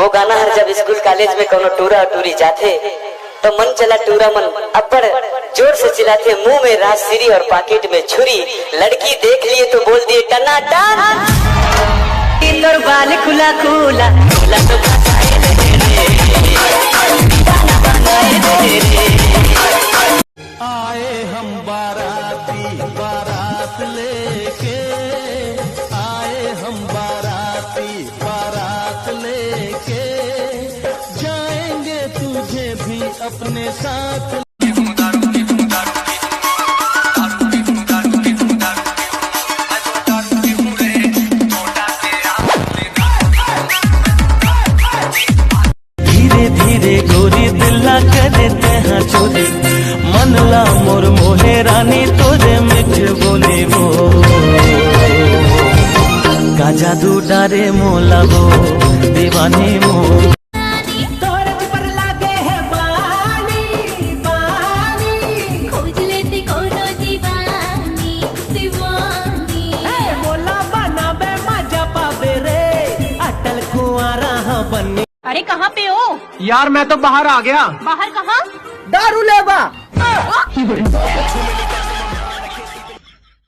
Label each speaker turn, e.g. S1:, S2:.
S1: वो गाना हर जब स्कूल कॉलेज में कोनो टूरा टूरी जाते तो मन चला टूरा मन अब्बड़ जोर से चिल्लाते, मुंह में राजसीरी और पॉकेट में छुरी, लड़की देख लिए तो बोल दिए टना टन, तोर बाल खुला खुला खुला तो
S2: आए हम बाराती बारात लेके, आए हम बाराती बारात लेके, जाएंगे तुझे भी अपने साथ। धीरे धीरे गोरी दिल्ला करे तेहा चोरी, मनला मोर मोहे रानी तोरे मिठ बोले वो, का जादू डारे मोला वो दीवानी मो।
S3: अरे कहाँ पे हो
S4: यार? मैं तो बाहर आ गया।
S3: बाहर कहाँ?
S4: दारू लेवा।